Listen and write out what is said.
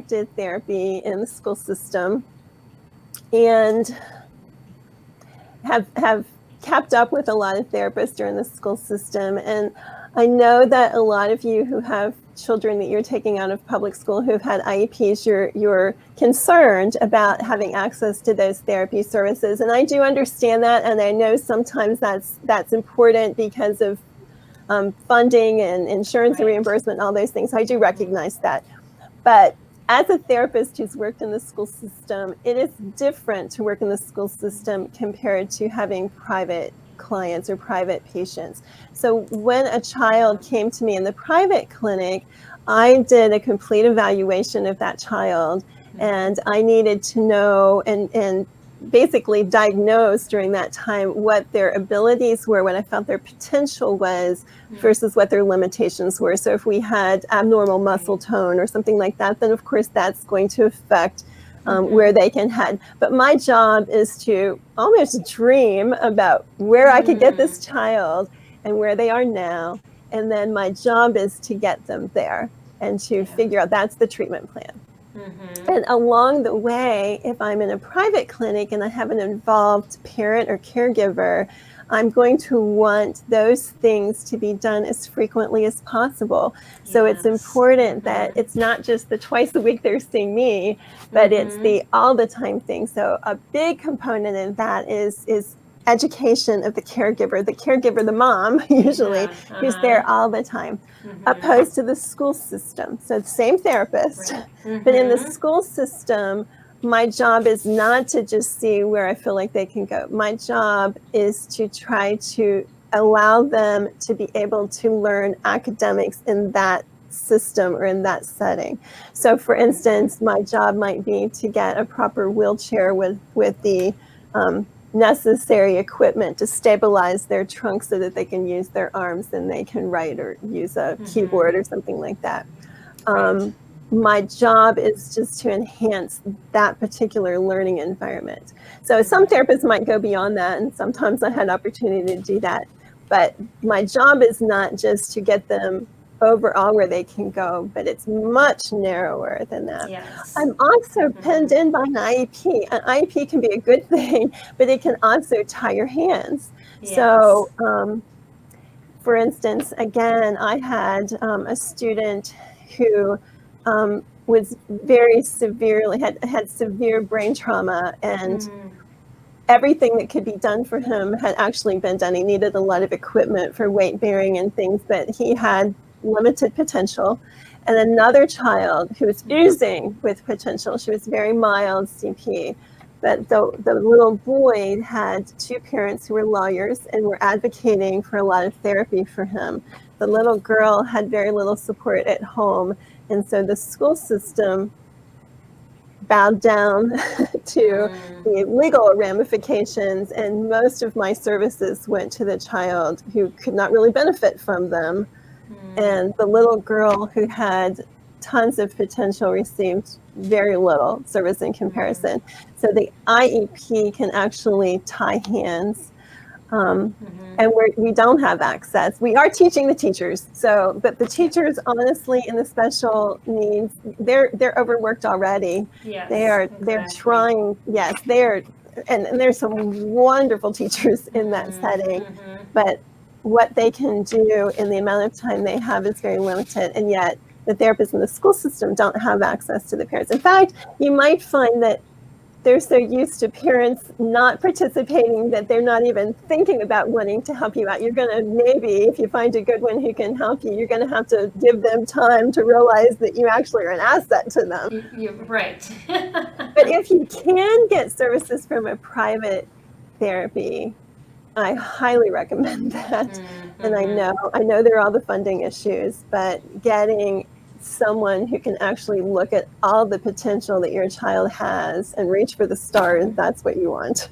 did therapy in the school system and have kept up with a lot of therapists during the school system. And I know that a lot of you who have children that you're taking out of public school who've had IEPs, you're concerned about having access to those therapy services. And I do understand that. And I know sometimes that's important because of funding and insurance and reimbursement and all those things. I do recognize that. But as a therapist who's worked in the school system, it is different to work in the school system compared to having private clients or private patients. So when a child came to me in the private clinic, I did a complete evaluation of that child, and I needed to know and basically diagnose during that time what their abilities were, what I felt their potential was versus what their limitations were. So if we had abnormal muscle tone or something like that, then of course that's going to affect where they can head. But my job is to almost dream about where I could get this child and where they are now. And then my job is to get them there and to figure out that's the treatment plan. And along the way, if I'm in a private clinic and I have an involved parent or caregiver, I'm going to want those things to be done as frequently as possible. So it's important that it's not just the twice a week they're seeing me, but it's the all the time thing. So a big component of that is education of the caregiver, the mom usually, who's there all the time, opposed to the school system. So the same therapist, but in the school system, my job is not to just see where I feel like they can go. My job is to try to allow them to be able to learn academics in that system or in that setting. So for instance, my job might be to get a proper wheelchair with the necessary equipment to stabilize their trunk so that they can use their arms and they can write or use a keyboard or something like that. My job is just to enhance that particular learning environment. So some therapists might go beyond that, and sometimes I had opportunity to do that. But my job is not just to get them overall where they can go, but it's much narrower than that. I'm also pinned in by an IEP. An IEP can be a good thing, but it can also tie your hands. So for instance, again, I had a student who was very severely, had severe brain trauma, and everything that could be done for him had actually been done. He needed a lot of equipment for weight bearing and things, but he had limited potential. And another child who was oozing with potential, she was very mild CP, but the little boy had two parents who were lawyers and were advocating for a lot of therapy for him. The little girl had very little support at home, and so the school system bowed down to the legal ramifications, and most of my services went to the child who could not really benefit from them. And the little girl who had tons of potential received very little service in comparison. So the IEP can actually tie hands. And we don't have access. We are teaching the teachers. So, but the teachers, honestly, in the special needs, they're overworked already. They're trying. And there's some wonderful teachers in that setting, but what they can do in the amount of time they have is very limited. And yet the therapists in the school system don't have access to the parents. In fact, you might find that they're so used to parents not participating that they're not even thinking about wanting to help you out. You're going to, maybe if you find a good one who can help you, you're going to have to give them time to realize that you actually are an asset to them. You're right. But if you can get services from a private therapy, I highly recommend that. And I know there are all the funding issues, but getting someone who can actually look at all the potential that your child has and reach for the stars, that's what you want.